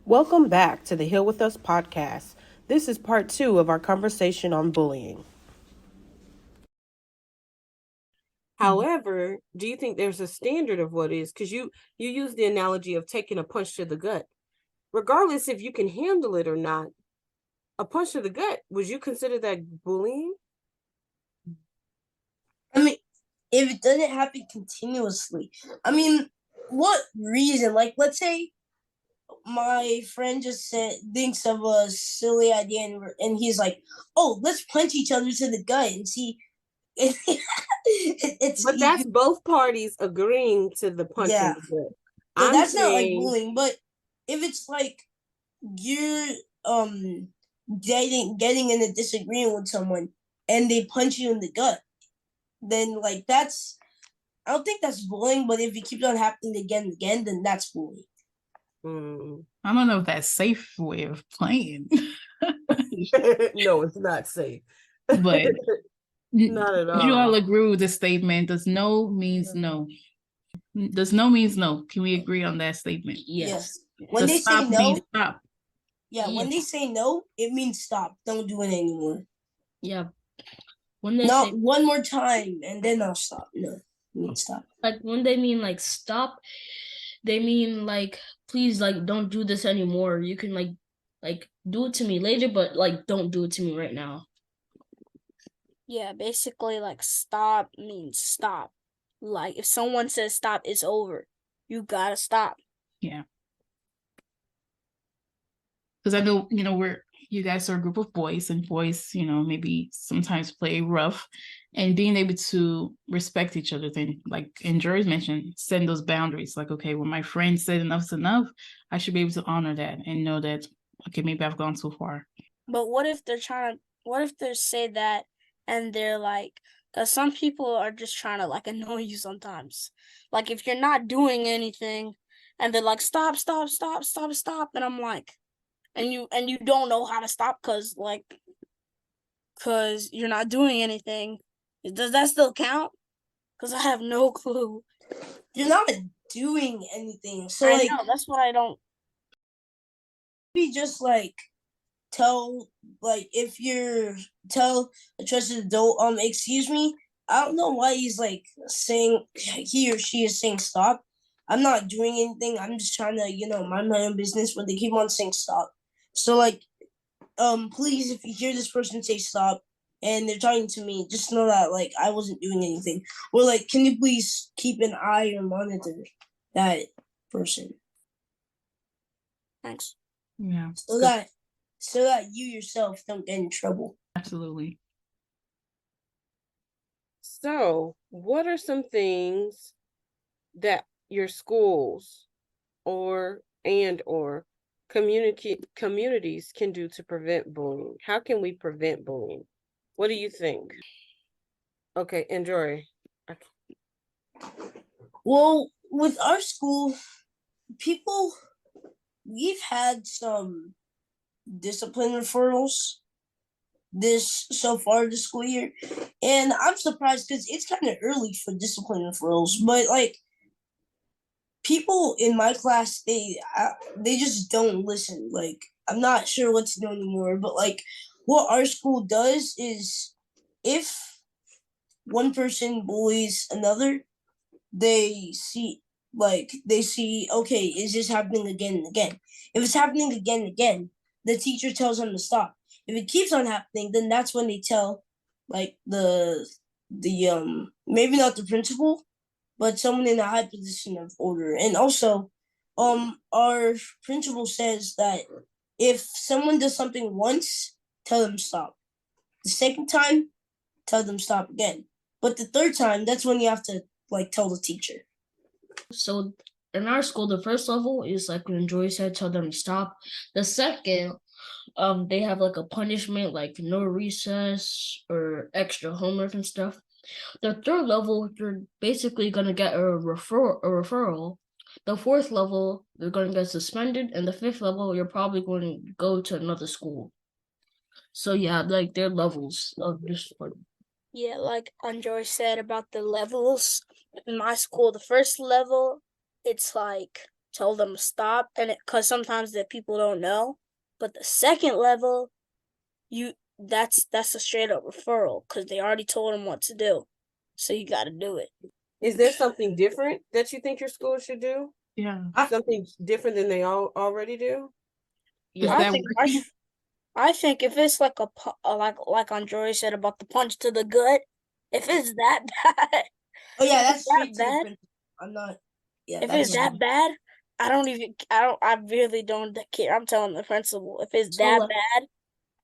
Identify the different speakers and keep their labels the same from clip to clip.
Speaker 1: Welcome back to the Heal With Us podcast. This is part 2 of our conversation on bullying. However, do you think there's a standard of what is? Because you use the analogy of taking a punch to the gut. Regardless if you can handle it or not, a punch to the gut, would you consider that bullying?
Speaker 2: I mean, if it doesn't happen continuously, I mean, what reason? Like, let's say my friend just thinks of a silly idea and he's like, "Oh, let's punch each other to the gut and see."
Speaker 1: But that's both parties agreeing to the punch in
Speaker 2: yeah.
Speaker 1: the gut.
Speaker 2: So
Speaker 1: I'm
Speaker 2: that's not like
Speaker 1: saying,
Speaker 2: bullying, but if it's like you're getting in a disagreement with someone and they punch you in the gut, then like that's I don't think that's bullying, but if it keeps on happening again and again, then that's bullying.
Speaker 3: I don't know if that's a safe way of playing.
Speaker 1: no, it's not safe.
Speaker 3: But
Speaker 1: not at all.
Speaker 3: You all agree with the statement? Does no means no? Does no means no? Can we agree on that statement?
Speaker 2: Yes. When
Speaker 3: Does
Speaker 2: they say no,
Speaker 3: means stop.
Speaker 2: Yeah, when they say no, it means stop. Don't do it anymore.
Speaker 4: Yeah. When they
Speaker 2: Not
Speaker 4: say
Speaker 2: one more time and then I'll stop. No, stop.
Speaker 4: Like when they mean like stop, they mean like please like don't do this anymore. You can like do it to me later, but like don't do it to me right now.
Speaker 5: Yeah, basically like stop means stop. Like if someone says stop, it's over. You gotta stop.
Speaker 3: Yeah. Because I know, you guys are a group of boys, and boys, maybe sometimes play rough, and being able to respect each other, then like Jory's mentioned, setting those boundaries. Like, okay, when my friend said enough's enough, I should be able to honor that and know that, okay, maybe I've gone too far.
Speaker 5: But what if they say that and they're like, because some people are just trying to like annoy you sometimes. Like if you're not doing anything and they're like, stop, stop, stop, stop, stop. And I'm like, and you don't know how to stop because you're not doing anything. Does that still count? Because I have no clue.
Speaker 2: You're not doing anything. So
Speaker 5: I know, that's what I don't.
Speaker 2: Be just like tell if you're tell a trusted adult, excuse me, I don't know why he's like saying he or she is saying stop. I'm not doing anything. I'm just trying to, mind my own business, but they keep on saying stop. So like, please, if you hear this person say stop and they're talking to me, just know that like I wasn't doing anything. Or like, can you please keep an eye or monitor that person?
Speaker 5: Thanks.
Speaker 3: Yeah.
Speaker 2: So that you yourself don't get in trouble.
Speaker 3: Absolutely.
Speaker 1: So, what are some things that your schools or communities can do to prevent bullying? How can we prevent bullying? What do you think? Okay, enjoy.
Speaker 2: Well, with our school, we've had some discipline referrals so far this school year, and I'm surprised because it's kind of early for discipline referrals, but like people in my class, they just don't listen. Like I'm not sure what to do anymore, but like what our school does is if one person bullies another, they see okay, is this happening again and again? If it's happening again and again, the teacher tells them to stop. If it keeps on happening, then that's when they tell like the maybe not the principal, but someone in a high position of order. And also, our principal says that if someone does something once, tell them stop. The second time, tell them stop again. But the third time, that's when you have to like tell the teacher.
Speaker 4: So in our school, the first level is like when Joy said, tell them to stop. The second, they have like a punishment, like no recess or extra homework and stuff. The third level, you're basically gonna get a referral. The fourth level, you're gonna get suspended, and the fifth level, you're probably going to go to another school. So yeah, like there are levels of discipline.
Speaker 5: Yeah, like Joy said about the levels. In my school, the first level, it's like tell them to stop, and because sometimes the people don't know. But the second level, that's a straight up referral because they already told them what to do, so you got to do it.
Speaker 1: Is there something different that you think your school should do?
Speaker 3: Yeah.
Speaker 1: Something different than they all already do?
Speaker 3: Is
Speaker 4: Yeah.
Speaker 5: I
Speaker 3: that
Speaker 5: think
Speaker 3: working?
Speaker 5: I think if it's like like Andrea said about the punch to the gut, if it's that bad,
Speaker 2: Oh yeah,
Speaker 5: if
Speaker 2: that's
Speaker 5: it's that
Speaker 2: straight to the
Speaker 5: bad,
Speaker 2: principal. I'm not. Yeah,
Speaker 5: if it's
Speaker 2: that's
Speaker 5: that bad, I really don't care. I'm telling the principal. If it's
Speaker 4: So,
Speaker 5: that
Speaker 4: like,
Speaker 5: bad,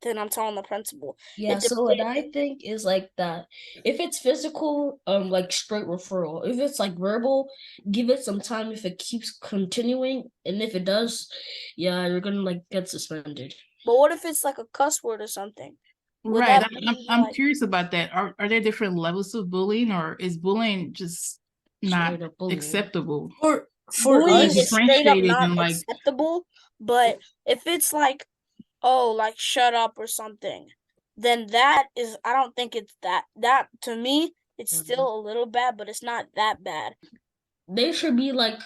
Speaker 5: then I'm telling the principal.
Speaker 4: yeah,
Speaker 5: It
Speaker 4: so what
Speaker 5: depends.
Speaker 4: I think is like that if it's physical, like straight referral. If it's like verbal, give it some time if it keeps continuing. And if it does, yeah, you're gonna like get suspended.
Speaker 5: But what if it's like a cuss word or something? Would
Speaker 3: Right.
Speaker 5: that
Speaker 3: I'm
Speaker 5: be
Speaker 3: I'm
Speaker 5: like,
Speaker 3: curious about that. Are there different levels of bullying, or is bullying just not
Speaker 4: Straight up bullying.
Speaker 3: acceptable?
Speaker 2: for
Speaker 5: bullying
Speaker 3: Is
Speaker 2: us.
Speaker 5: is straight up
Speaker 3: differentiated
Speaker 5: not
Speaker 3: in like
Speaker 5: acceptable, but if it's like, oh, like shut up or something, then that is, I don't think it's that to me, it's still a little bad, but it's not that bad.
Speaker 4: They should be like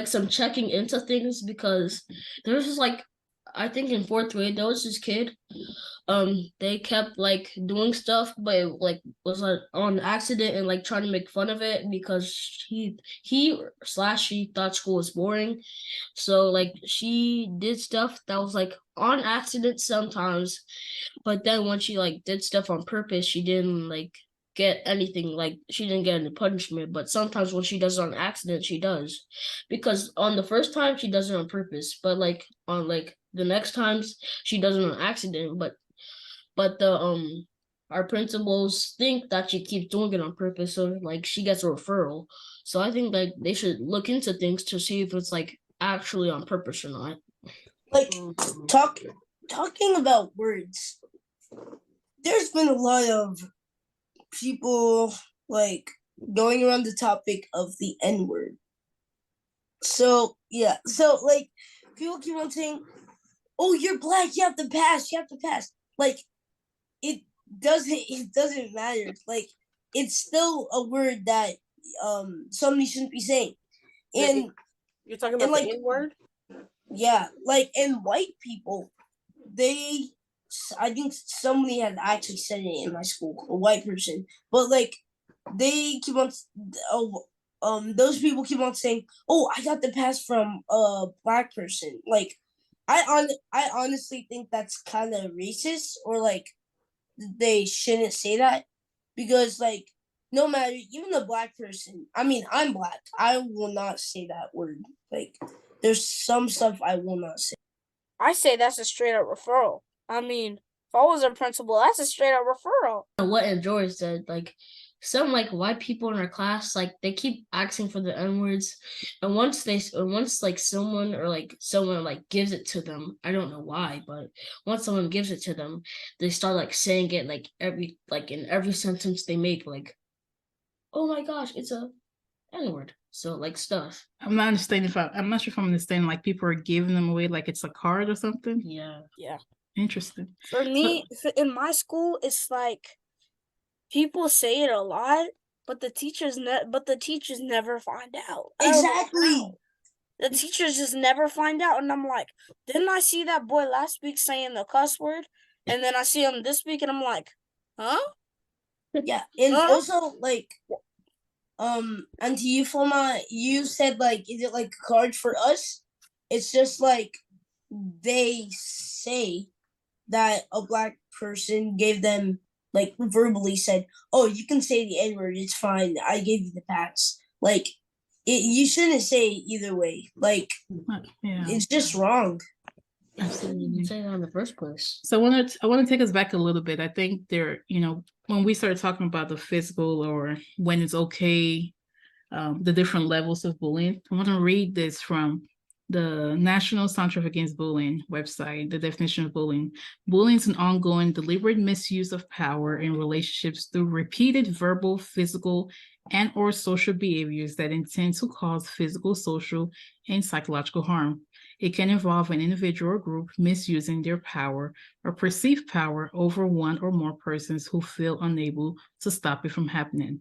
Speaker 4: some checking into things because there's just like I think in fourth grade there was this kid they kept like doing stuff but it, like was like on accident and like trying to make fun of it because he/she thought school was boring, so like she did stuff that was like on accident sometimes, but then when she like did stuff on purpose she didn't like get anything, like she didn't get any punishment. But sometimes when she does it on accident she does, because on the first time she does it on purpose, but like on like the next times she does it on accident. But the our principals think that she keeps doing it on purpose, so like she gets a referral. So I think like they should look into things to see if it's like actually on purpose or not.
Speaker 2: Like talking about words, there's been a lot of people like going around the topic of the N word. So yeah, so like people keep on saying, "Oh, you're black. You have to pass. You have to pass." Like it doesn't matter. Like it's still a word that somebody shouldn't be saying. And
Speaker 1: You're talking
Speaker 2: and
Speaker 1: about
Speaker 2: like
Speaker 1: the N word?
Speaker 2: yeah, like and white people, they I think somebody had actually said it in my school, a white person, but like they keep on oh those people keep on saying, "Oh, I got the pass from a black person." Like I honestly think that's kind of racist, or like they shouldn't say that, because like no matter, even a black person, I mean, I'm black, I will not say that word. Like there's some stuff I will not say.
Speaker 5: I say that's a straight up referral. I mean, if I was a principal, that's a straight up referral.
Speaker 4: What and George said, like some like white people in our class, like they keep asking for the N words, and once like someone like gives it to them, I don't know why, but once someone gives it to them, they start like saying it like in every sentence they make, like, oh my gosh, it's a N word. So like stuff.
Speaker 3: I'm not understanding if I'm not sure if I'm understanding, like people are giving them away like it's a card or something.
Speaker 4: Yeah.
Speaker 5: Yeah.
Speaker 3: Interesting.
Speaker 5: For me, in my school, it's like people say it a lot, but the teachers never find out. I don't know
Speaker 2: Exactly.
Speaker 5: how. The teachers just never find out, and I'm like, didn't I see that boy last week saying the cuss word? And then I see him this week, and I'm like, huh?
Speaker 2: Yeah, and
Speaker 5: Huh?
Speaker 2: also like Auntie Ufuoma, you said like, is it like a card for us? It's just like they say that a black person gave them, like verbally said, "Oh, you can say the N word. It's fine. I gave you the pass." Like you shouldn't say it either way. Like
Speaker 3: Yeah,
Speaker 2: it's just wrong.
Speaker 3: absolutely.
Speaker 4: Say that in the first place.
Speaker 3: So I want to take us back a little bit. I think when we started talking about the physical or when it's okay, the different levels of bullying, I want to read this from the National Center Against Bullying website, the definition of bullying. Bullying is an ongoing, deliberate misuse of power in relationships through repeated verbal, physical, and or social behaviors that intend to cause physical, social, and psychological harm. It can involve an individual or group misusing their power or perceived power over one or more persons who feel unable to stop it from happening.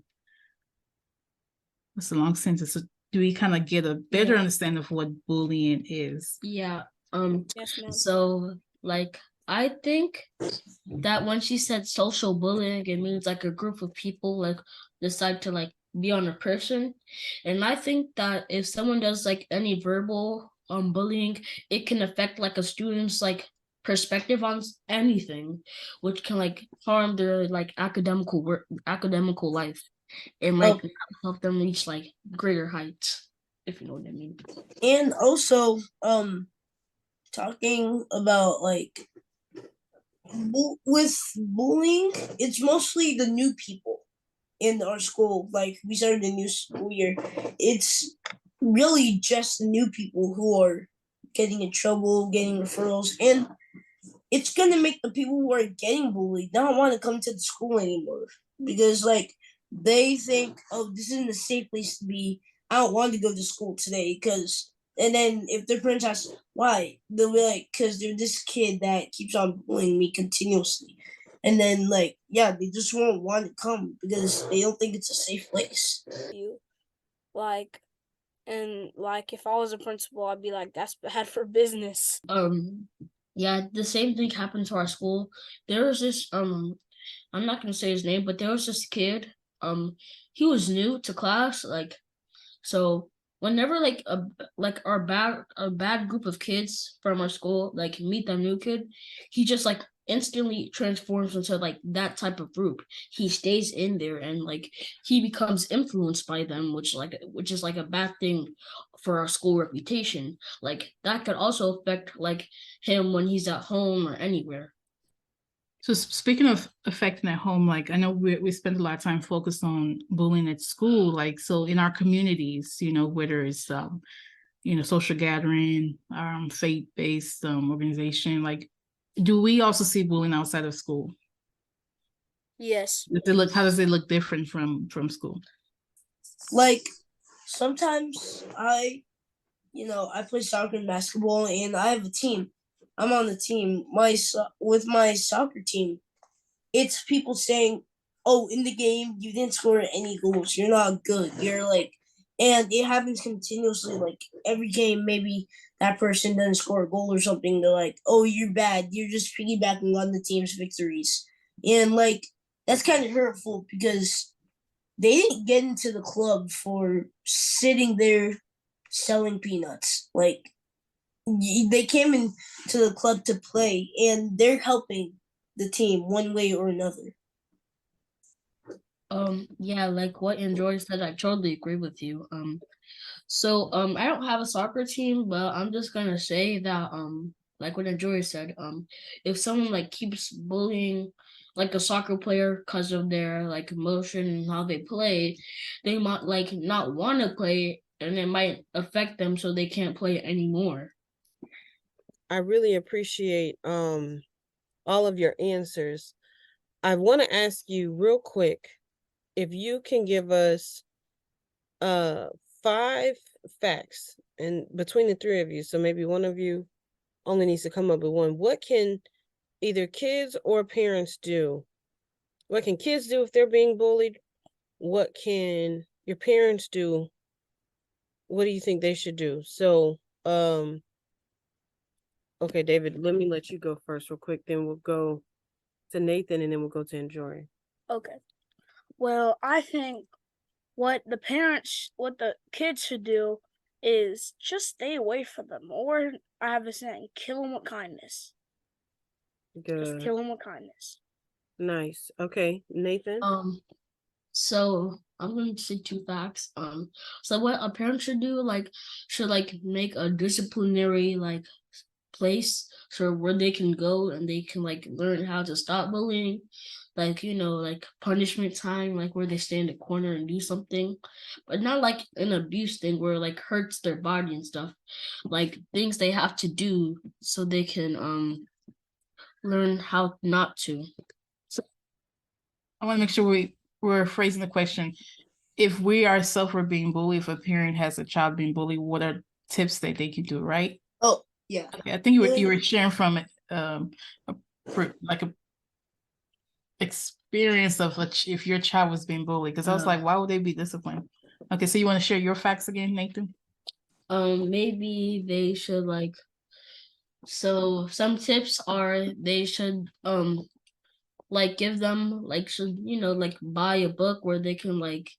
Speaker 3: It's a long sentence. do we kind of get a better
Speaker 4: Yeah.
Speaker 3: understanding of what bullying is?
Speaker 4: Yeah.
Speaker 5: Yes, ma'am.
Speaker 4: So like I think that when she said social bullying, it means like a group of people like decide to like be on a person. And I think that if someone does like any verbal bullying, it can affect like a student's like perspective on anything, which can like harm their like academical life and like
Speaker 2: Oh,
Speaker 4: not help them reach like greater heights, if you know what I mean.
Speaker 2: and also, talking about like with bullying, it's mostly the new people in our school. Like we started a new school year. It's really just the new people who are getting in trouble, getting referrals, and it's gonna make the people who are getting bullied not want to come to the school anymore because like they think, oh, this isn't a safe place to be. I don't want to go to school today because. And then if their parents ask why, they'll be like, because they're this kid that keeps on bullying me continuously. And then like, yeah, they just won't want to come because they don't think it's a safe place.
Speaker 5: You like, and like if I was a principal, I'd be like, that's bad for business.
Speaker 4: Yeah, the same thing happened to our school. There was this I'm not gonna say his name, but there was this kid. He was new to class, like so whenever like our bad group of kids from our school like meet the new kid, he just like instantly transforms into like that type of group. He stays in there and like he becomes influenced by them, which is like a bad thing for our school reputation. Like that could also affect like him when he's at home or anywhere.
Speaker 3: So speaking of affecting at home, like I know we spend a lot of time focused on bullying at school, like so in our communities, whether it's social gathering, faith-based organization, like do we also see bullying outside of school?
Speaker 5: Yes.
Speaker 3: How does it look different from school?
Speaker 2: Like sometimes I play soccer and basketball, and I have a team. I'm on the team. With my soccer team, it's people saying, "Oh, in the game, you didn't score any goals. You're not good. You're like," and it happens continuously. Like every game, maybe that person doesn't score a goal or something. They're like, "Oh, you're bad. You're just piggybacking on the team's victories," and like that's kind of hurtful because they didn't get into the club for sitting there selling peanuts. Like they came into the club to play, and they're helping the team one way or another.
Speaker 4: Yeah, like what Enjoy said, I totally agree with you. So I don't have a soccer team, but I'm just gonna say that like what Enjoy said, if someone like keeps bullying like a soccer player because of their like emotion and how they play, they might like not want to play and it might affect them so they can't play anymore.
Speaker 1: I really appreciate all of your answers. I want to ask you real quick if you can give us 5 facts and between the 3 of you, so maybe one of you only needs to come up with one. What can either kids or parents do? What can kids do if they're being bullied? What can your parents do? What do you think they should do? So, okay, David, let me let you go first real quick, then we'll go to Nathan and then we'll go to Enjoy.
Speaker 5: Okay. Well, I think what the kids should do is just stay away from them. Or I have a saying, kill them with kindness. Just
Speaker 1: Good.
Speaker 5: kill them with kindness.
Speaker 1: Nice. Okay, Nathan.
Speaker 4: So I'm going to say 2 facts. So what a parent should do, should make a disciplinary place so where they can go and they can learn how to stop bullying, punishment time, where they stay in the corner and do something, but not like an abuse thing where it hurts their body and stuff. Things they have to do so they can learn how not to.
Speaker 3: So I want to make sure we're phrasing the question. If we ourselves are being bullied, if a parent has a child being bullied, what are tips that they can do, right?
Speaker 2: Oh, yeah.
Speaker 3: Okay, I think you were sharing from a experience of if your child was being bullied, because I was like, why would they be disciplined? Okay, so you want to share your facts again, Nathan?
Speaker 4: Maybe they should like. So some tips are they should like give them like should like buy a book where they can like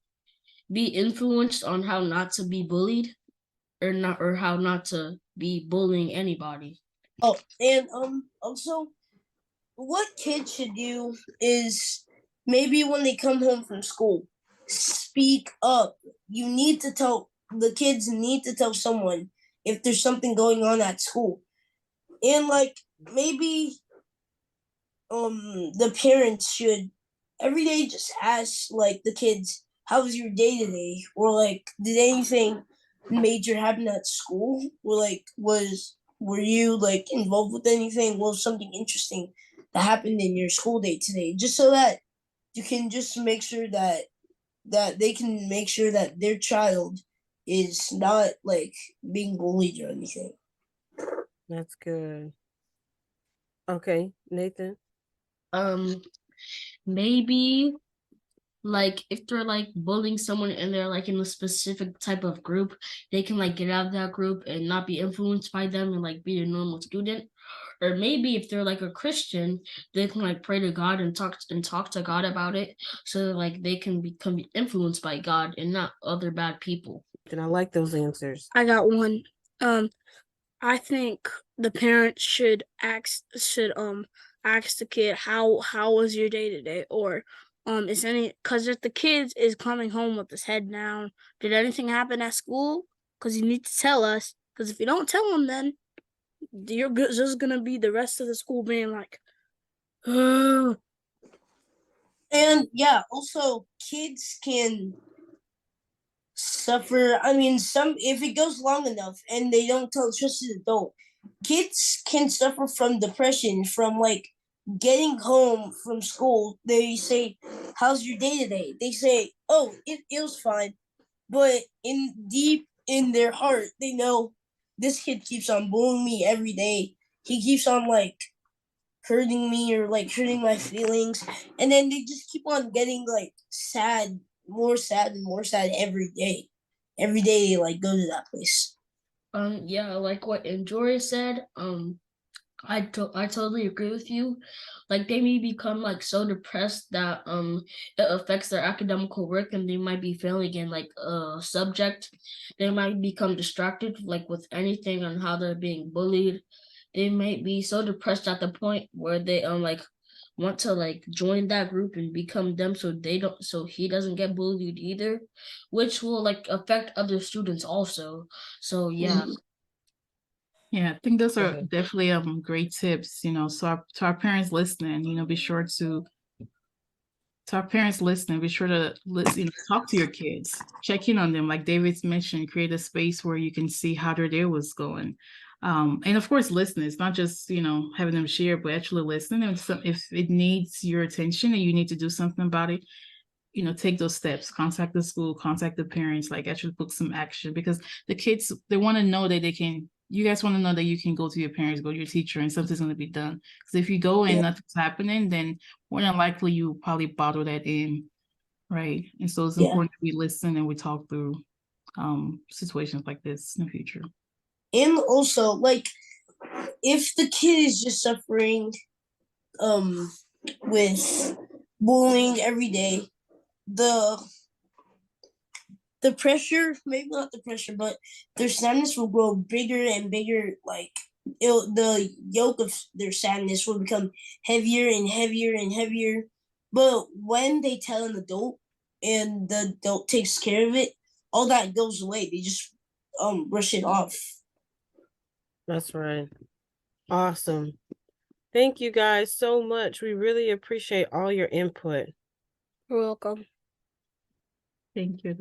Speaker 4: be influenced on how not to be bullied or how not to be bullying anybody.
Speaker 2: Oh, and also what kids should do is maybe when they come home from school, speak up. The kids need to tell someone if there's something going on at school. And like maybe the parents should every day just ask like the kids, how was your day today? Or like did anything major happen at school? Or like were you like involved with anything? Was something interesting that happened in your school day today? Just so that you can just make sure that they can make sure that their child is not like being bullied or anything.
Speaker 1: That's good. Okay, Nathan.
Speaker 4: Maybe like if they're like bullying someone and they're like in a specific type of group, they can like get out of that group and not be influenced by them and like be a normal student. Or maybe if they're like a Christian, they can like pray to God and talk to God about it, so like they can become influenced by God and not other bad people.
Speaker 1: And I like those answers.
Speaker 5: I got one. I think the parents should ask the kid how was your day today, or is any because if the kid is coming home with his head down, did anything happen at school? Because you need to tell us. Because if you don't tell them, then you're just gonna be the rest of the school being like, oh.
Speaker 2: And yeah, also kids can suffer. I mean, some if it goes long enough and they don't tell a trusted adult, kids can suffer from depression from like getting home from school. They say, "How's your day today?" They say, "Oh, it was fine," but in deep in their heart, they know this kid keeps on bullying me every day. He keeps on like hurting me or like hurting my feelings, and then they just keep on getting like sad, more sad and more sad every day. Every day they like go to that place.
Speaker 4: Yeah, like what Enjoy said. I totally agree with you. Like they may become like so depressed that it affects their academical work and they might be failing in like a subject. They might become distracted like with anything on how they're being bullied. They might be so depressed at the point where they like want to like join that group and become them so he doesn't get bullied either, which will like affect other students also. So yeah.
Speaker 3: Yeah, I think those are definitely great tips, so to our parents listening, be sure to our parents listening, be sure to listen, talk to your kids, check in on them. Like David's mentioned, create a space where you can see how their day was going. And of course, listen. It's not just, having them share, but actually listen. And if it needs your attention and you need to do something about it, take those steps, contact the school, contact the parents, like actually put some action, because the kids, they want to know that you guys want to know that you can go to your parents, go to your teacher, and something's going to be done. Because if you go and nothing's happening, then more than likely you probably bottle that in, right? And so it's important that we listen and we talk through situations like this in the future.
Speaker 2: And also, like, if the kid is just suffering with bullying every day, the pressure, maybe not the pressure, but their sadness will grow bigger and bigger. Like the yoke of their sadness will become heavier and heavier and heavier. But when they tell an adult and the adult takes care of it, all that goes away. They just brush it off.
Speaker 1: That's right. Awesome. Thank you guys so much. We really appreciate all your input.
Speaker 5: You're welcome.
Speaker 3: Thank you.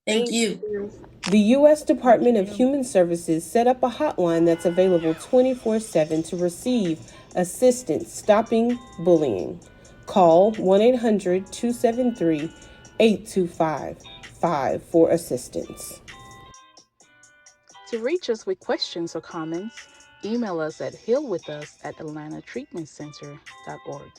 Speaker 2: Thank you.
Speaker 1: The U.S. Department of Human Services set up a hotline that's available 24/7 to receive assistance stopping bullying. Call 1-800-273-8255 for assistance.
Speaker 6: To reach us with questions or comments, email us at healwithus@atlantatreatmentcenter.org.